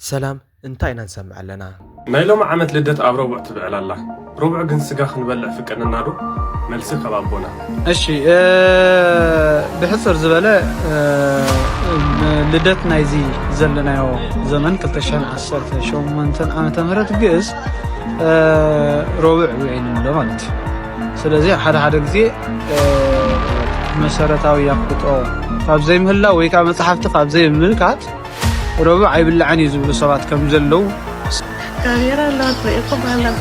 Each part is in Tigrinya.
سلام انتاينا نسمع لنا نايلوم عمت لدت أب ربع تبعل الله ربع جن سجاخ نبلع فكنا نادو ملسك أبونا أشي بحصر زبالة لدتنا يزي زلنا يو زمن كلتشان عصرت شو منتن عمت مرات جز ربع وين لمنت سلازي حدا جزي مسارتاوي يقطعو فابزي مهلا ويكا مصحفت فابزي ملكات ربع يبلعني زبل صبات كم زلو كاميرا لا تريقم على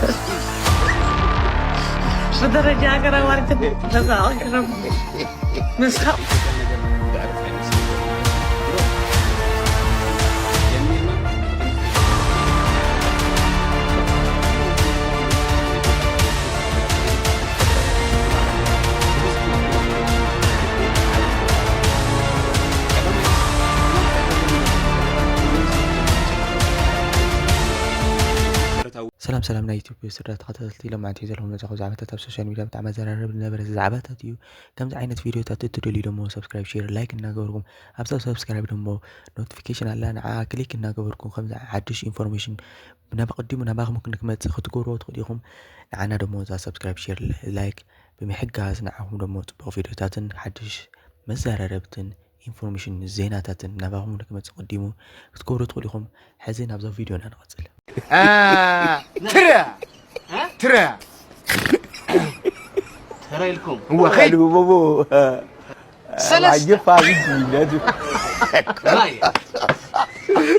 بس بدرجة أقرأ ورقة جزاء أقرأ مسخ سلام نايتوب سرات قتلتي لما عندي زلهم نزاخو زعبتها بسوشيال ميديا بتاع زرارب نبرز زعبتها ديو كم عينت فيديو تدلي دمو سبسكرايب شير لايك ناغوركم ابسا سبسكرايب دمو نوتيفيكيشن على نعا كليك ناغوركم خمس عدش انفورميشن بنقدمو نباغ ممكن انكم تخطقوا تخديكم عنا دمو سبسكرايب شير لايك بمحجاز نعهم دمو تبقوا فيديوهاتن حدش مزراربتن انفورميشن زيناتاتن نباغم انكم تقدموا تذكروا تخديكم حزين ابزا فيديو نقصل ترى لكم هو خير بابو سلسة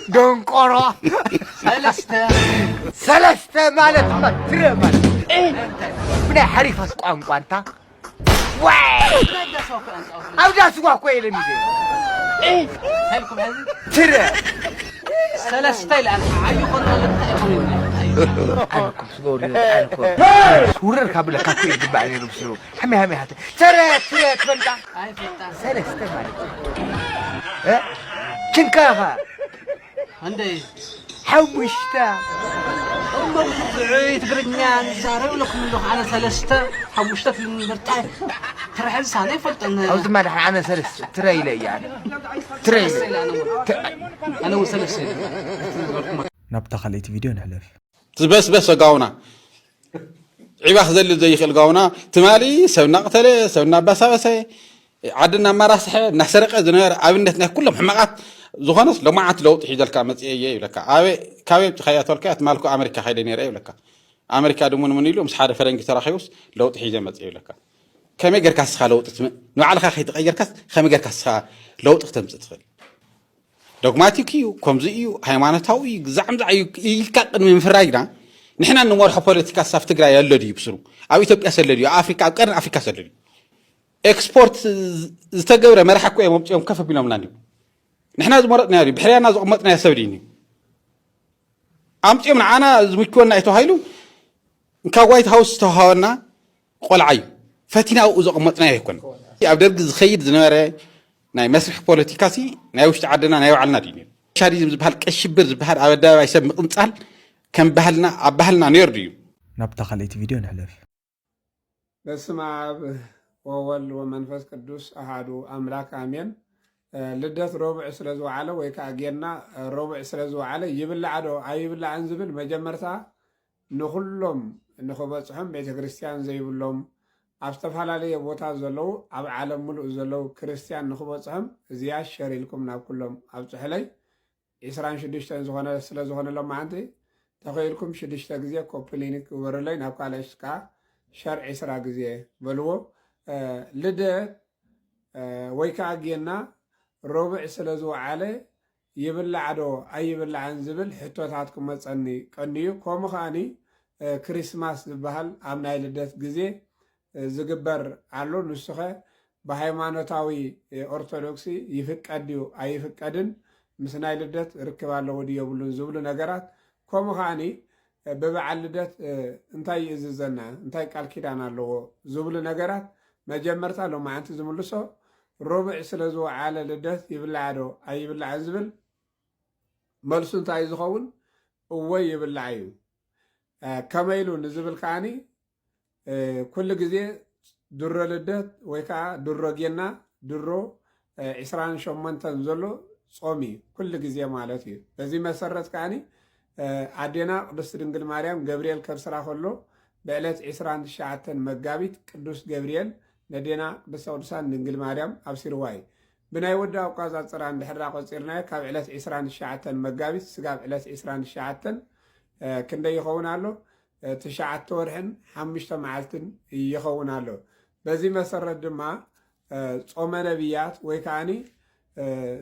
دونكورا سلسة مالت ترى مالت بنا حريفة قوانقوا انت واي أودا سوا كويلة ميزي هلكم هذه ترى سلسة الآن عيقنا عنكم سوري عنكم سوري الكابل كافي يجيب عليه ربسلو حمي هاتي ترى تبلع سلسة مالت كنكاها عندي حوشتا تقرنيا زارو لكم لو على سلسة حوشتا في المرتاح ترى حسان يفلت ان أو زمان أنا سلسة تريلي يعني تريلي انا وسلسة نبتا خليت فيديو نحلف بس قاونا عباخ زل زي خل قاونا تمالي سونا قتله سونا بس عدنا مراسح نحسرق زنير عبنتنا كلهم حماقات زخنس لو ما عت لو تحيد الكامت ايه لك كاوي تخيات الكات مالكو امريكا خيدين يري لك امريكا دمون يلو مش حار فرنج تراخيوس لو تحيد مت ايه لك كم يقر كاس خلو نو على خي تغير كاس خم يقر كاس لو تختمت تدخل دوغماتيكيو كومزيو هيمانتاوي زعمزعيو يلكقن من فراينا نحنا نمرح بوليتيكا صاف تግራይ ያለው ዲ ይብስሩ ኣብ ኢትዮጵያ ሰለልዩ ኣፍሪካ ኣብ ቀርን ኣፍሪካ ሰለልዩ ኤክስፖርት ዝተገብረ መራح እኮ የምጽኦም ከፍ ቢሎምና ነው نحنا زمرጥና ያሪ ብሕሪያና ዝቕመጥና ያሰብዲኒ ኣምጽኦም ንዓና ዝምክወና ይተሃይሉ እንካ ዋይት ሃውስ ተሃወና ቆልዓዩ ፈቲናው ዝቕመጥና ይኮን ኣብ ደርግ ዝኸይድ ዝነበረ ናይ መስርሕ ፖለቲካሲ ናይ ውሽጢ ዓድና ናይ ባዕልና ዲኒ ሻሪዝም ዝበሃል ቀሽብር ዝበሃል ኣብ ኣደባባይ ሰብ ምቕንጻል كم بحلنا عبحلنا نيرديو نبتا خليت فيديو نحلف بسم الله وول ومنفس قدوس أحدو أملاك آمين لدت ربع سلزو على ويكا أجينا ربع سلزو على يبلع عدو يبلع عنزبل مجمرتا نخلهم نخبصهم بيت كريستيان زي بلهم أفتفحل عليه بوتا زلو أب عالم ملء زلو كريستيان نخبصهم زياش شري لكم ناب كلهم أفتحلي إسران شديشتان زغانا سلزو غانا لما عندي تخيلكم شدشتا غزيه كوبلينيك ورلاي نابقالشكا شرع اسرا غزيه بلو لده ويكا اجينا ربع سلازو علي يبلعدو اي يبلعن زبل حتوتاتكم مصني قنيو كوم خاني كريسماس بحال امناي لدت غزيه زغبر علو نسخه بهايمانوتاوي اورثودوكسي يفقديو اي يفقدن مسناي لدت ركبالو وديو بلو زبل نغرات كم خاني ببعل لدت انتاي اززنا انتاي قال كيدان الله زبل نغرات مجمرتا لو ما انت زملسو ربع سلازو على لدت يبلعدو اي يبلع زبل ملسو انتاي زخون وي يبلعيو كما يلو نزبل كاني كل غزي در لدت ويكا درو جينا درو 28 زلو ጾሚ ኩሉ ግዜ ማለት እዩ። በዚ መሰረት ከዓኒ ኣዴና ቅድስቲ ድንግል ማርያም ገብርኤል ከብስራ ከሎ ብዕለት 29 መጋቢት ቅዱስ ገብርኤል ነዴና ቅድስተ ቅዱሳን ድንግል ማርያም ኣብሲርዋ እዩ። ብናይ ወዲ ኣቋፃፅራ እንድሕራ ቆፂርናዮ ካብ ዕለት 29 መጋቢት ስጋብ ዕለት 29 ክንደይ ይኸውን ኣሎ? 9 ወርሕን 5 መዓልትን ይኸውን ኣሎ። በዚ መሰረት ድማ ጾመ ነቢያት ወይ ከዓኒ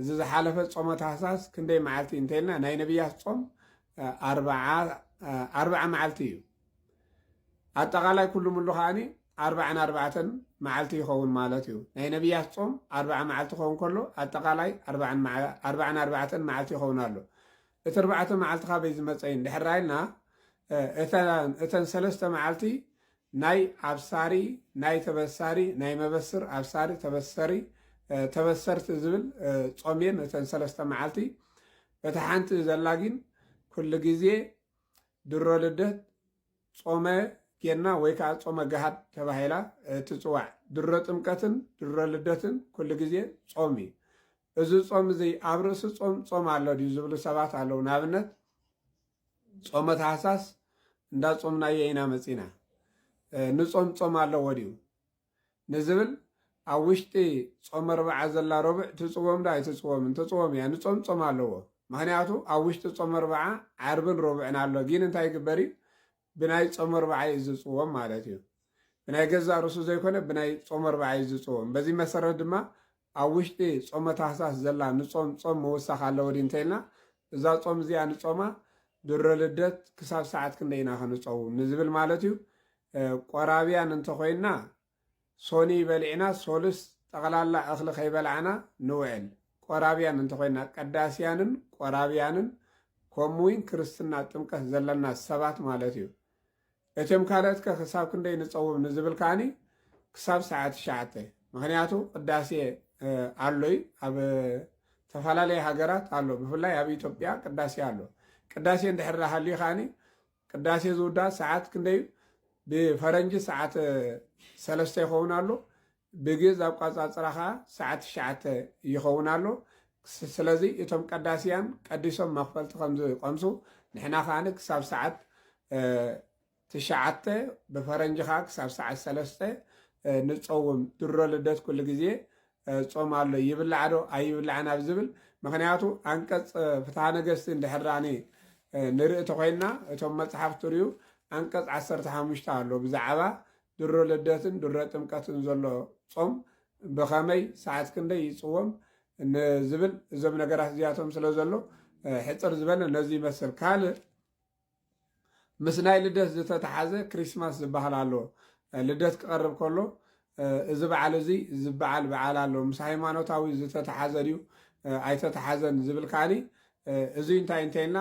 ዝሓለፈ ጾመ ታህሳስ ክንደይ መዓልቲ እንተይልና ናይ ነቢያት ጾም 40 መዓልቲ እዩ። ኣጠቃላይ ኩሉ ሙሉ ከዓኒ 44 መዓልቲ ይኸውን ማለት እዩ። ናይ ነቢያት ጾም 40 መዓልቲ ክኸውን ከሎ ኣጠቃላይ 44 መዓልቲ ይኸውን ኣሎ። እቲ 4 መዓልቲ ካበይ ዝመፀ እንድሕር ኢልና እተን 3 መዓልቲ ናይ ኣብሳሪ ናይ ተበሳሪ ናይ መበስር ኣብሳሪ ተበሰሪ ተበሰርቲ ዝብል ጾምየን እተን 3 መዓልቲ በታ ሓንቲ ዘላ ግን ኩሉ ግዜ ድሮ ልደት ጾመ ጌና ወይ ከዓ ጾመ ገሃድ ተባሂላ ትፅዋዕ። ድሮ ጥምቀትን ድሮ ልደትን ኩሉ ግዜ ጾም እዩ። እዚ ጾም እዚ ኣብ ርእሲ ጾም ኣሎ ድዩ ዝብሉ ሰባት ኣለዉ። ንኣብነት ጾመ ታህሳስ እንዳጾምናዮ ኢና መፂና ንጾም ኣለዎ ድዩ ንዝብል ኣብ ውሽጢ ጾመ ርብዓ ዘላ ረቡዕ ትፅወም ዳ ኣይትፅወምን? ትፅወም እያ። ንጾም ኣለዎ። ምክንያቱ ኣብ ውሽጢ ጾመ ርብዓ ዓርብን ረቡዕን ኣሎ። ግን እንታይ ይግበር እዩ? ብናይ ጾመ ርብዓ እዩ ዝፅወም ማለት እዩ። ብናይ ገዛ ርእሱ ዘይኮነ ብናይ ጾመ ርብዓ እዩ ዝፅወም። በዚ መሰረት ድማ ኣብ ውሽጢ ጾመ ታህሳስ ዘላ ጾም ምውሳኽ ኣለዎ ዲ እንተኢልና እዛ ጾም እዚኣ ንጾማ ድሮ ልደት ክሳብ ሰዓት ክንደይና ክንፀውም ንዝብል ማለት እዩ። ቆራብያን እንተኮይንና ሶኒ በሊዕና ሶልስ ጠቕላላ እኽሊ ከይበልዓና ንውዕል። ቆራብያን እንተኮይንና ቀዳስያንን ቆራብያንን ከምኡውን ክርስትና ጥምቀት ዘለና ሰባት ማለት እዩ። እቶም ካልኦት ክሳብ ክንደይ ንፀውም ንዝብል ከዓኒ ክሳብ ሰዓት 9 ምክንያቱ ቅዳሴ ኣሎዩ ኣብ ተፈላለየ ሃገራት ኣሎ። ብፍላይ ኣብ ኢትዮጵያ ቅዳሴ ኣሎ። ቅዳሴ እንድሕር ሃልዩ ከዓኒ ቅዳሴ ዝውዳእ ሰዓት ክንደይ ብፈረንጂ ሰዓት 3 ይኸውን ኣሎ። ብግዝ ኣቋፃፅራ ከዓ ሰዓት 9 ይኸውን ኣሎ። ስለዚ እቶም ቀዳስያን ቀዲሶም መክፈልቲ ከምዝቀምሱ ንሕና ከዓኒ ክሳብ ሰዓት 9 ብፈረንጂ ከዓ ክሳብ ሰዓት 3 ንፀውም። ድሮ ልደት ኩሉ ግዜ ጾም ኣሎ። ይብላዕ ዶ ኣይብላዕን ኣብ ዝብል ምክንያቱ ኣንቀፅ ፍትሐ ነገስቲ እንድሕራኒ ንርኢ ተኮይንና እቶም መፅሓፍቲ ርዩ አንቀጽ 15 ኣሎ ብዛዕባ ድሮ ልደትን ድሮ ጥምቀትን ዘሎ ጾም ብኸመይ ሰዓት ክንደይ ይፅወም ንዝብል እዞም ነገራት እዚኣቶም ስለ ዘሎ ሕፅር ዝበለ ነዚ ይመስል። ካልእ ምስ ናይ ልደት ዝተተሓዘ ክሪስማስ ዝበሃል ኣሎ። ልደት ክቐርብ ከሎ እዚ በዓል እዚ ዝበዓል በዓል ኣሎ። ምስ ሃይማኖታዊ ዝተተሓዘ ድዩ ኣይተተሓዘን ዝብል ካኒ እዚ እንታይ እንተይልና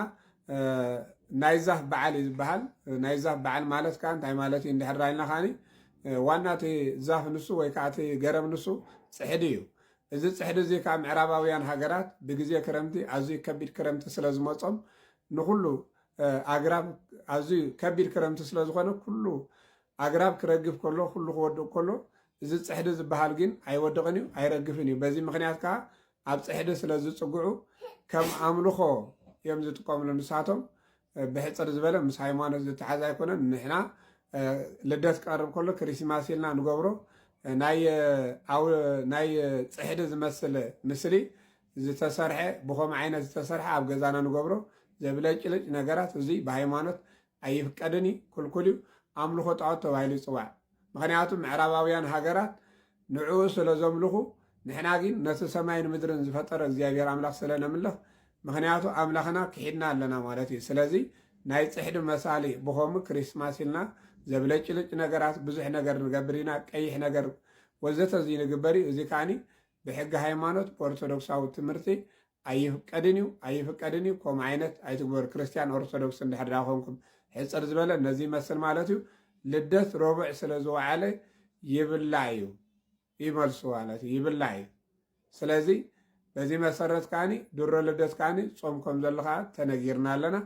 ናይ ዛፍ በዓል እዩ ዝበሃል። ናይ ዛፍ በዓል ማለት ከዓ እንታይ ማለት እዩ እንድሕር ኢልና ካኒ ዋና እቲ ዛፍ ንሱ ወይ ከዓ እቲ ገረብ ንሱ ፅሕዲ እዩ። እዚ ፅሕዲ እዚ ካብ ምዕራባውያን ሃገራት ብግዜ ክረምቲ ኣዝዩ ከቢድ ክረምቲ ስለ ዝመፆም ንኩሉ ኣግራብ ኣዝዩ ከቢድ ክረምቲ ስለ ዝኾነ ኩሉ ኣግራብ ክረግፍ ከሎ ኩሉ ክወድቅ ከሎ እዚ ፅሕዲ ዝበሃል ግን ኣይወድቕን እዩ ኣይረግፍን እዩ። በዚ ምክንያት ከዓ ኣብ ፅሕዲ ስለ ዝፅጉዑ ከም ኣምልኾ እዮም ዝጥቀምሉ ንሳቶም። ብሕፅር ዝበለ ምስ ሃይማኖት ዝተሓዘ ኣይኮነን። ንሕና ልደት ክቐርብ ከሎ ክሪስማስ ኢልና ንገብሮ ናይ ፅሕዲ ዝመስል ምስሊ ዝተሰርሐ ብከምኡ ዓይነት ዝተሰርሐ ኣብ ገዛና ንገብሮ ዘብለጭልጭ ነገራት እዚ ብሃይማኖት ኣይፍቀድን እዩ፣ ክልኩል እዩ፣ ኣምልኾ ጣዖት ተባሂሉ ይፅዋዕ። ምክንያቱ ምዕራባውያን ሃገራት ንዕኡ ስለ ዘምልኹ ንሕና ግን ነቲ ሰማይን ምድርን ዝፈጠረ እግዚኣብሔር ኣምላኽ ስለነምልኽ ምክንያቱ ኣምላኽና ክሒድና ኣለና ማለት እዩ። ስለዚ ናይ ፅሕዲ መሳሊ ብከምኡ ክሪስማስ ኢልና ዘብለጭልጭ ነገራት ብዙሕ ነገር ንገብር ኢና፣ ቀይሕ ነገር ወዘተ እዚ ንግበር እዩ። እዚ ከዓኒ ብሕጊ ሃይማኖት ብኦርቶዶክሳዊ ትምህርቲ ኣይፍቀድን እዩ ኣይፍቀድን እዩ። ከምኡ ዓይነት ኣይትግበሩ። ክርስቲያን ኦርቶዶክስ እንድሕር ኮንኩም ሕፅር ዝበለ ነዚ ይመስል ማለት እዩ። ልደት ረቡዕ ስለ ዝወዓለ ይብላዕ እዩ ይመልሱ ማለት እዩ፣ ይብላዕ እዩ። ስለዚ በዚ መሰረት ከዓኒ ድሮ ልደት ከዓኒ ጾም ከም ዘሎ ከዓ ተነጊርና ኣለና።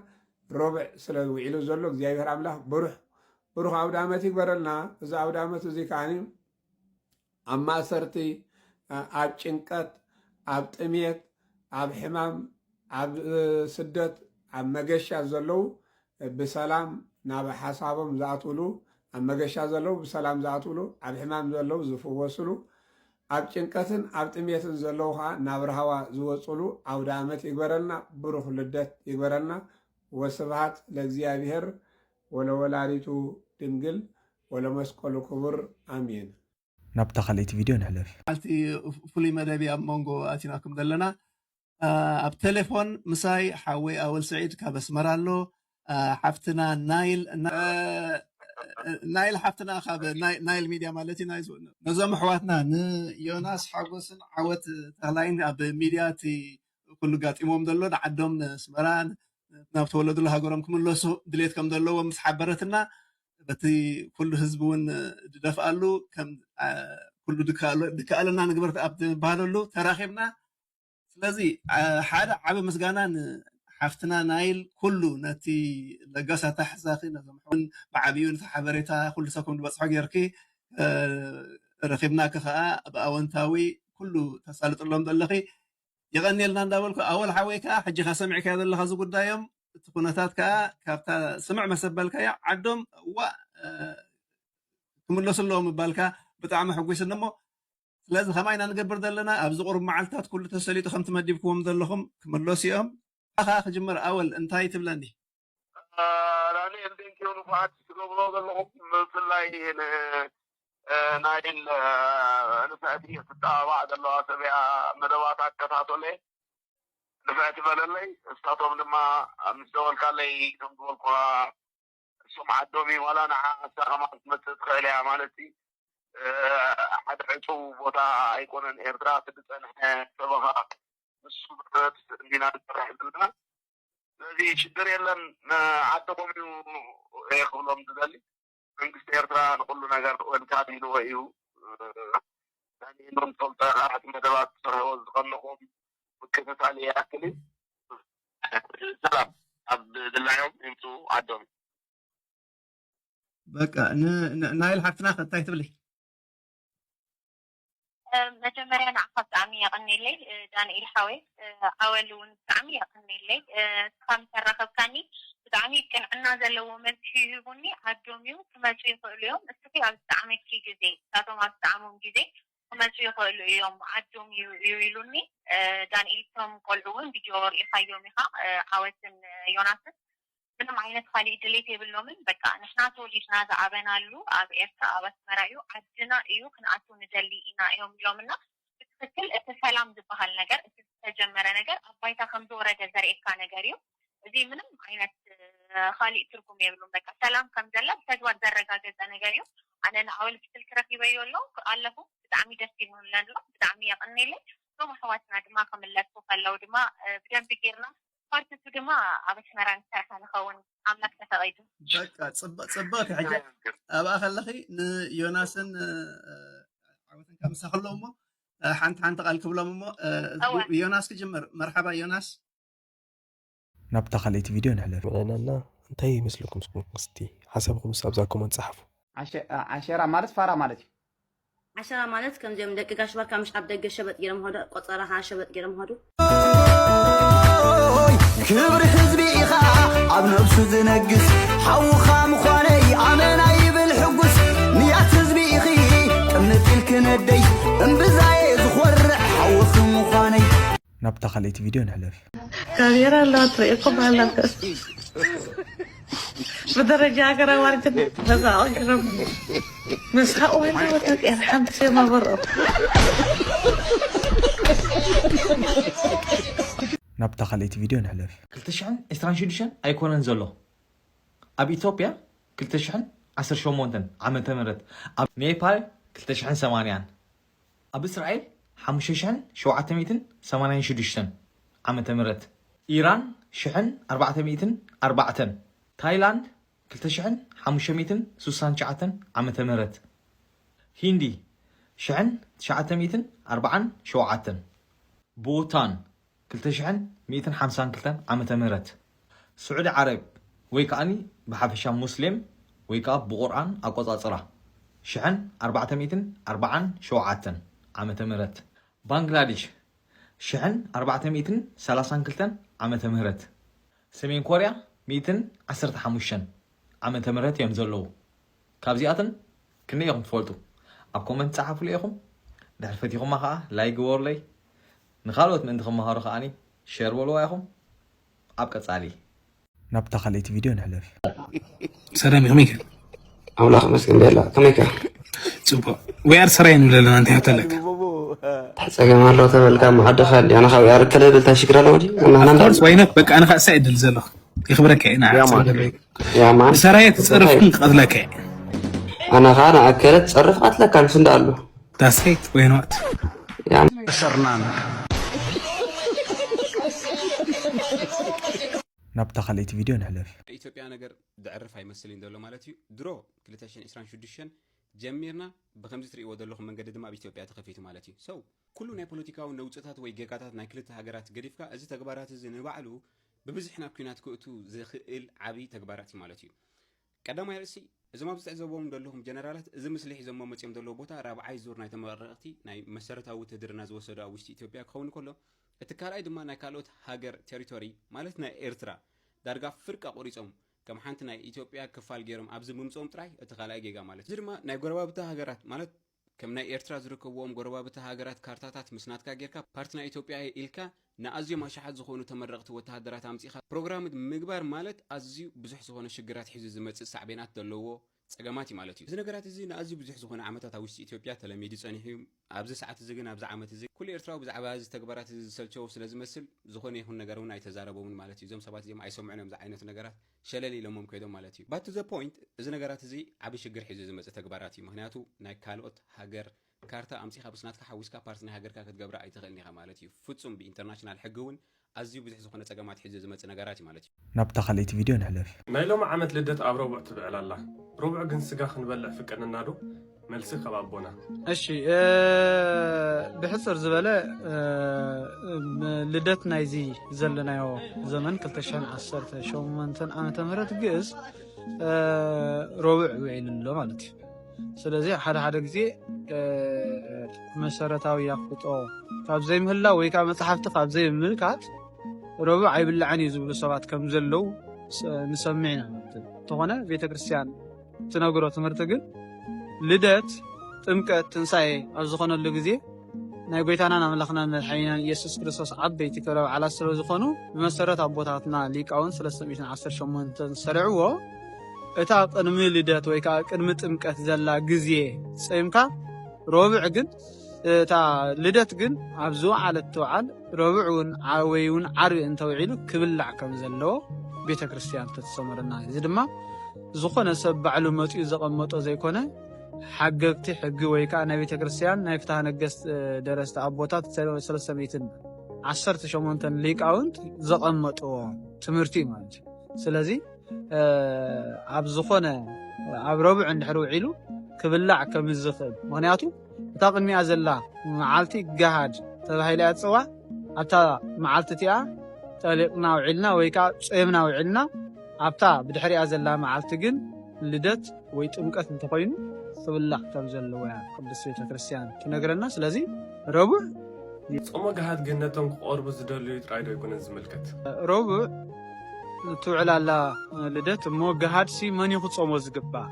ረቡዕ ስለ ውዒሉ ዘሎ እግዚኣብሔር ኣምላኽ ብሩኽ ኣውደ ዓመት ይግበረልና። እዚ ኣውደ ዓመት እዚ ከዓኒ ኣብ ማእሰርቲ፣ ኣብ ጭንቀት፣ ኣብ ጥሜት፣ ኣብ ሕማም ኣብ ስደት ኣብ መገሻ ዘለዉ ብሰላም ናብ ሓሳቦም ዝኣትውሉ ኣብ መገሻ ዘለዉ ብሰላም ዝኣትውሉ ኣብ ሕማም ዘለዉ ዝፍወስሉ ኣብ ጭንቀትን ኣብ ጥሜትን ዘለዉ ከዓ ናብ ረሃዋ ዝወፅሉ ኣውደ ዓመት ይግበረልና ብሩኽ ልደት ይግበረልና ወስብሃት ለእግዚአብሔር ወለወላዲቱ ድንግል ወለመስቀሉ ክቡር ኣሜን ናብታ ካልእቲ ቪድዮ ንሕለፍ ዓልቲ ፍሉይ መደብ ኣብ መንጎ ኣቲናኩም ዘለና ኣብ ቴሌፎን ምሳይ ሓወይ ኣወል ስዒድ ካብ ኣስመራ ኣሎ ሓፍትና ናይል ሓፍትና ካብ ናይል ሚድያ ማለት እዩ ነዞም ኣሕዋትና ንዮናስ ሓጎስን ዓወት ተኽላይን ኣብ ሚድያ እቲ ኩሉ ጋጢሞም ዘሎ ንዓዶም ንስመራ ናብ ተወለዱሉ ሃገሮም ክምለሱ ድሌት ከም ዘለዎም ምስ ሓበረትና በቲ ኩሉ ህዝቢ እውን ዝደፍኣሉ ከም ኩሉ ድከኣለና ንግበር ኣብ ዝበሃለሉ ተራኺብና ስለዚ ሓደ ዓብ ምስጋና ንሓፍትና ናይል ኩሉ ነቲ ለጋሳታ ሕሳኺ ነዞም ሕውን ብዓብዩ ነቲ ሓበሬታ ኩሉ ሰብኩም ዝበፅሖ ጌርኪ ረኺብናከ ከዓ ብኣወንታዊ ኩሉ ተሳልጥሎም ዘለኺ ይቐኒልና እንዳበልኩ ኣወል ሓወይ ከዓ ሕጂኻ ሰሚዕካዮ ዘለኻ ዝጉዳዮም እቲ ኩነታት ከዓ ካብታ ስምዕ መሰበልካያ ዓዶም እዋ ክምለሱ ኣለዎም ምባልካ ብጣዕሚ ሕጉስኒ እሞ ስለዚ ከማይና ንገብር ዘለና ኣብዚ ቁርብ መዓልትታት ኩሉ ተሰሊጡ ከም ትመዲብክዎም ዘለኹም ክምለሱ እዮም ኣኻ ክጅመር ኣወል እንታይ ትብለኒ ራኒ እንዴንኪዮ ንፋዓት ትገብሮ ዘለኹም ብፍላይ ናይል ንፍዕቲ ትጠባባዕ ዘለዋ ሰብያ መደባት ኣከታተለ ንፍዕቲ በለለይ እስታቶም ድማ ምስ ደወልካለይ ከም ዝበልኩ እሶም ዓዶም ዋላ ንዓ ኣሳኸማ ክትመፅእ ትኽእል እያ ማለት ሓደ ዕፁው ቦታ ኣይኮነን ኤርትራ ትድፀንሐ ሰበኻ ንሱ ብረት እንዲና ንሰርሕ ዘለና ስለዚ ሽግር የለን ዓዶም እዩ ክብሎም ዝደሊ መንግስቲ ኤርትራ ንኩሉ ነገር ወልካድ ኢልዎ እዩ ኖም ተልጠ ካሕቲ መደባት ዝሰርሕዎ ዝቐንኹም ምክትታል ያክል ሰላም ኣብ ድላዮም ይምፁ ዓዶም በቃ ናይል ሓፍትና እንታይ ትብሊ መጀመርያ ንዓኻ ብጣዕሚ የቐኒለይ ዳንኤል ሓወይ ኣወል እውን ብጣዕሚ የቐኒለይ ካብ ተራኸብካኒ ብጣዕሚ ቅንዕና ዘለዎ መልሲ ይህቡኒ ዓዶም እዩ ክመፁ ይኽእሉ እዮም እስኪ ኣብ ዝጠዓመኪ ግዜ እሳቶም ኣብ ዝጠዓሞም ግዜ ክመፁ ይኽእሉ እዮም ዓዶም እዩ ኢሉኒ ዳንኤል ቶም ቆልዑ እውን ቪድዮ ርኢኻዮም ኢኻ ዓወትን ዮናስን ምንም ዓይነት ካሊእ ድሌት የብሎምን በቃ ንሕና ተወሊድና ዝዓበናሉ ኣብ ኤርትራ ኣብ ኣስመራ እዩ ዓድና እዩ ክንኣቱ ንደሊ ኢና እዮም ኢሎምና ብትክክል እቲ ሰላም ዝበሃል ነገር እቲ ዝተጀመረ ነገር ኣብ ባይታ ከም ዝወረደ ዘርእካ ነገር እዩ እዚ ምንም ዓይነት ካሊእ ትርጉም የብሉን በቃ ሰላም ከም ዘላ ብተግባር ዘረጋገፀ ነገር እዩ ኣነ ንኣወል ብስልክ ረኪበዮ ኣለኹ ብጣዕሚ ደስ ይብሉኒ ኣሎ ብጣዕሚ የቕኒለይ እቶም ኣሕዋትና ድማ ክምለሱ ከለው ድማ ብደንቢ ጌርና ፓርቲቱ ድማ ኣብ ኣስመራ ንሰርሐ ንኸውን ኣምላክ ተፈቒዱ በቃ ፅበቕቲ ሕጂ ኣብኣ ከለኺ ንዮናስን ዓወትን ካብ ምሳኸሎ እሞ ሓንቲ ቃል ክብሎም እሞ ዮናስ ክጅምር መርሓባ ዮናስ ናብታ ካልእቲ ቪድዮ ንሕለፍ ምዕናና እንታይ ይመስለኩም እስቲ ሓሳብኩም ኣብዛ ኮመንት ጻሕፉ ዓሸራ ማለት ፋራ ማለት እዩ ዓሸራ ማለት ከምዚኦም ደቂ ጋሽ ባርካ ምሽ ኣብ ደገ ሸበጥ ጌሮም ሆዶ ቆፀራ ካ ሸበጥ ጌሮም ሆዶ ክብሪ ህዝቢ ኢኻ ኣብ ነብሱ ዝነግስ ሓውኻ ምዃነይ ኣመና ይብል ሕጉስ ንያት ህዝቢ ኢኺ ቅምጥ ኢልክነደይ እምብዛየ ዝኾርዕ ሓውኽ ምዃነይ ናብታ ካልእቲ ቪድዮ ንሕለፍ ካሜራ ኣለዋ ትሪኢኩም ኣለክስ بدرجة أقرأ واردة بس أقرب مسحق وين دوتك الحمد لله ما برا ናብታ ካልእቲ ቪድዮ ንሕለፍ 2026 ኣይኮነን ዘሎ ኣብ ኢትዮጵያ 2018 ዓመተ ምህረት ኣብ ኔፓል 2080 ኣብ እስራኤል 5786 ዓመተ ምህረት ኢራን 1404 ታይላንድ 2569 ዓመተ ምህረት ሂንዲ 1947 ቦታን 2152 ዓመተ ምህረት سعودي عرب ويكاني بحبشة مسلم ويكاب بقرآن أقوى شحن 440 شوعة عام تمرت بنغلاديش 1432 ዓመተ ምህረት ሰሜን ኮርያ 115 ዓመተ ምህረት እዮም ዘለዉ ካብዚኣትን ክንየኹም ትፈልጡ ኣብ ኮመንት ጻሓፉ ለይኹም ድሕሪ ፈቲኹማ ከዓ ላይክ ግበሩለይ ንኻልኦት ምእንቲ ክመሃሩ ከዓኒ ሼር በልዋ ኢኹም ኣብ ቀጻሊ ናብታ ካልእቲ ቪድዮ ንሕለፍ ሰላም ከመይ ኢኻ ኣምላኽ መስገን ደላ ከመይ ኢኻ ጽቡቕ ወያር ስራይ ንብለና እንታይ ሓተለክ ተጸገም ኣሎ ተበልካ ማዕድኻ ኣና ካብ ያር ተለብል ታሽግራ ለወዲ ኣናንዳስ ወይነት በቃ ኣነ ከዓ ሳይድል ዘለኹ ይኽብረካ ኢና ያ ማን ሰራይ ትጽርፍን ቀጥለካ ኣና ከዓ ንኣከለት ጸርፍ ቀጥለካ ንስ እንዳኣሉ ዳስከይት ወይንዋት ያ ሰርናና ናብታ ካልእቲ ቪድዮ ንሕለፍ ኢትዮጵያ ነገር ድዕርፍ ኣይመስልን ዘሎ ማለት እዩ ድሮ 2026 ጀሚርና ብከምዚ ትርእይዎ ዘለኹም መንገዲ ድማ ኣብ ኢትዮጵያ ተኸፊቱ ማለት እዩ ሰው ኩሉ ናይ ፖለቲካዊ ነውፅታት ወይ ጌጋታት ናይ ክልተ ሃገራት ገዲፍካ እዚ ተግባራት እዚ ንባዕሉ ብብዝሕ ናብ ኩናት ክእቱ ዝኽእል ዓብይ ተግባራት እዩ ማለት እዩ ቀዳማይ ርእሲ እዞም ኣብዚ ትዕዘብዎም ዘለኹም ጀነራላት እዚ ምስሊ ሒዞሞ መፅኦም ዘለዎ ቦታ ራብዓይ ዙር ናይ ተመረቕቲ ናይ መሰረታዊ ውትድርና ዝወሰዱ ኣብ ውሽጢ ኢትዮጵያ ክኸውን ከሎ እቲ ካልኣይ ድማ ናይ ካልኦት ሃገር ቴሪቶሪ ማለት ናይ ኤርትራ ዳርጋ ፍርቃ ቆሪፆም ከም ሓንቲ ናይ ኢትዮጵያ ክፋል ገይሮም ኣብዚ ምምፆም ጥራይ እቲ ካልኣይ ጌጋ ማለት እዚ ድማ ናይ ጎረባብታ ሃገራት ማለት ከም ናይ ኤርትራ ዝርከብዎም ጎረባብታ ሃገራት ካርታታት ምስናትካ ጌርካ ፓርቲ ናይ ኢትዮጵያ ኢልካ ንኣዝዮም ኣሽሓት ዝኾኑ ተመረቕቲ ወተሃደራት ኣምፂኻ ፕሮግራም ምግባር ማለት ኣዝዩ ብዙሕ ዝኾነ ሽግራት ሒዙ ዝመፅእ ሳዕቤናት ዘለዎ ጸገማት እዩ ማለት እዩ እዚ ነገራት እዚ ንኣዝዩ ብዙሕ ዝኾነ ዓመታት ኣብ ውሽጢ ኢትዮጵያ ተለሚዱ ጸኒሑ ኣብዚ ሰዓት እዚ ግን ኣብዚ ዓመት እዚ ኩሉ ኤርትራዊ ብዛዕባ እዚ ተግባራት እዚ ዝሰልቸው ስለ ዝመስል ዝኾነ ይኹን ነገር እውን ኣይተዛረቦምን ማለት እዩ እዞም ሰባት እዚኦም ኣይሰምዑን እዮም ዚ ዓይነት ነገራት ሸለል ኢሎሞም ከይዶም ማለት እዩ ባት ቱ ዘ ፖይንት እዚ ነገራት እዚ ዓብይ ሽግር ሒዙ ዝመፅእ ተግባራት እዩ ምክንያቱ ናይ ካልኦት ሃገር ካርታ ኣምፂኻ ብስናትካ ሓዊስካ ፓርቲ ናይ ሃገርካ ክትገብራ ኣይትኽእልን ኢኻ ማለት እዩ ፍጹም ብኢንተርናሽናል ሕጊ እውን ኣዝዩ ብዙሕ ዝኾነ ጸገማት ሒዙ ዝመፅእ ነገራት እዩ ማለት እዩ ናብታ ካልእቲ ቪድዮ ንሕለፍ ናይ ሎሚ ዓመት ልደት ኣብ ረቡዕ ትብዕል ኣላ ረቡዕ ግን ስጋ ክንበልዕ ፍቀድና ዶ መልሲ ካብ ኣቦና እሺ ብሕፅር ዝበለ ልደት ናይዚ ዘለናዮ ዘመን 2018 ዓመተ ምህረት ግእዝ ረቡዕ ውዒሉ ኣሎ ማለት እዩ ስለዚ ሓደ ግዜ መሰረታዊ ኣፍልጦ ካብ ዘይምህላው ወይ ካብ መፅሓፍቲ ካብ ዘይምምልካት ረቡዕ ኣይብላዕን እዩ ዝብሉ ሰባት ከም ዘለው ንሰምዕ ኢና እንተኾነ ቤተክርስትያን ትነግሮ ትምህርቲ ግን ልደት ጥምቀት ትንሳኤ ኣብ ዝኾነሉ ግዜ ናይ ጎይታናን ኣምላኽናን መድሓኒናን ኢየሱስ ክርስቶስ ዓበይቲ ክብረ በዓላት ስለ ዝኾኑ ብመሰረት ኣቦታትና ሊቃውን 318 ሰሪዕዎ እታ ቅድሚ ልደት ወይ ከዓ ቅድሚ ጥምቀት ዘላ ግዜ ፀምካ ረቡዕ ግን እታ ልደት ግን ኣብ ዝወዓለት ትወዓል ረቡዕ እውን ወይ እውን ዓርቢ እንተውዒሉ ክብላዕ ከም ዘለዎ ቤተክርስትያን ተሰመረና እዚ ድማ ዝኾነ ሰብ ባዕሉ መጥኡ ዘቐመጦ ዘይኮነ ሓገግቲ ሕጊ ወይ ከዓ ናይ ቤተክርስትያን ናይ ፍትሐ ነገስት ደረስቲ ኣቦታት 318 ሊቃውንት ዘቐመጥዎ ትምህርቲ ማለት እዩ ስለዚ ኣብ ዝኾነ ኣብ ረቡዕ እንድሕር ውዒሉ ክብላዕ ከም ዝኽእል ምክንያቱ እታ ቅድሚኣ ዘላ መዓልቲ ገሃድ ተባሂላ እያ ኣብታ መዓልቲ እቲኣ ጠሊቕና ውዒልና ወይ ከዓ ፀምና ውዒልና ኣብታ ብድሕሪኣ ዘላ መዓልቲ ግን ልደት ወይ ጥምቀት እንተኮይኑ ክብላዕ ከም ዘለዎ ቅዱስ ቤተክርስትያን ትነግረና ስለዚ ረቡዕ ጾመ ገሃድ ግን ነቶም ክቆርቡ ዝደልዩ ጥራይ ዶ ይኮነን ዝምልከት ረቡዕ ትውዕላላ ልደት እሞ ገሃድሲ መን ይኽጾሞ ዝግባእ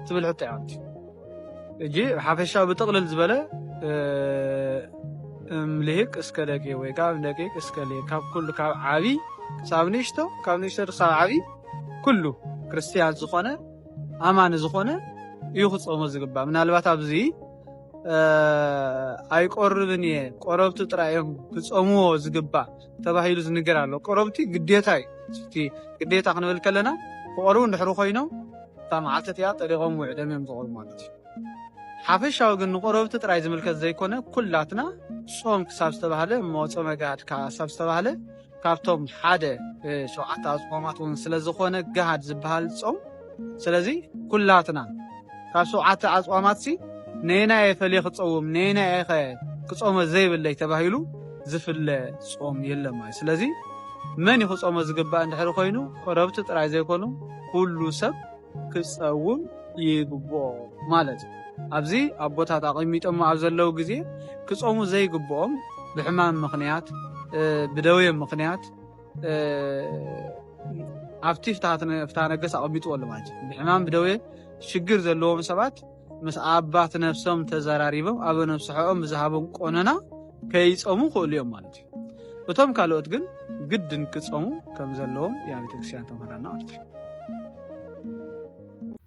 ትብል ሕቶ እያ እጂ ሓፈሻ ብጥቕልል ዝበለ ልሂቅ እስከ ደቂ ወይ ካብ ደቂቅ እስከ ልሂቅ ካብ ኩሉ ካብ ዓቢ ክሳብ ንእሽቶ ካብ ንእሽቶ ክሳብ ዓቢ ኩሉ ክርስቲያን ዝኾነ ኣማኒ ዝኾነ እዩ ክጾሞ ዝግባእ ምናልባት ኣብዚ ኣይቆርብን እየ ቆረብቲ ጥራዮም ክጾምዎ ዝግባእ ተባሂሉ ዝንገር ኣሎ ቆረብቲ ግዴታ እዩ ግዴታ ክንብል ከለና ክቆርቡ እንድሕሪ ኮይኖም እታ መዓልቲ እቲኣ ጠሊቖም ውዕሎም እዮም ዝቆርቡ ማለት እዩ ሓፈሻዊ ግን ንቆረብቲ ጥራይ ዝምልከት ዘይኮነ ኩላትና ጾም ክሳብ ዝተባሃለ ጾመ ገሃድ ክሳብ ዝተባሃለ ካብቶም ሓደ 7 ኣጽዋማት እውን ስለ ዝኾነ ገሃድ ዝበሃል ጾም ስለዚ ኩላትና ካብ 7 ኣጽዋማት ነናየ ፈለየ ክጸውም ነናየ ክጾመ ዘይብለይ ተባሂሉ ዝፍለ ጾም የለም ማለት ስለዚ መን ይኽጾሞ ዝግባእ እንድሕር ኮይኑ ቆረብቲ ጥራይ ዘይኮኑ ኩሉ ሰብ ክጸውም ይግብኦ ማለት ኣብዚ ኣቦታት ኣቐሚጦም ኣብ ዘለው ግዜ ክጾሙ ዘይግብኦም ብሕማም ምኽንያት ብደዌ ምኽንያት ኣብቲ ፍትሐ ነገሥት ኣቐሚጥዎ ኣሎ ማለት እዩ ብሕማም ብደዌ ሽግር ዘለዎም ሰባት ምስ ኣባት ነፍሶም ተዘራሪቦም ኣብ ነፍስሖም ብዝሃቦም ቆነና ከይጾሙ ክእሉ እዮም ማለት እዩ እቶም ካልኦት ግን ግድን ክጾሙ ከም ዘለዎም ያ ቤተክርስቲያን ተመሃራና ማለት እዩ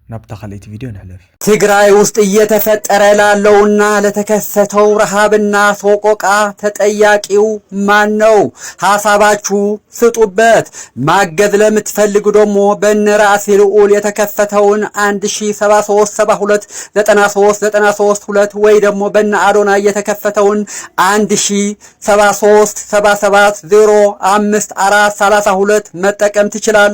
ናብታ ካልእቲ ቪዲዮ ንሕለፍ ትግራይ ውስጥ እየተፈጠረ ላለውና ለተከሰተው ረሃብና ሶቆቃ ተጠያቂው ማን ነው? ሐሳባችሁ ስጡበት። ማገዝ ለምትፈልጉ ደግሞ በነራስ ልዑል የተከፈተውን 1073729393 ወይ ደግሞ በነ አዶናይ የተከፈተውን 107377054432 መጠቀም ትችላላችሁ።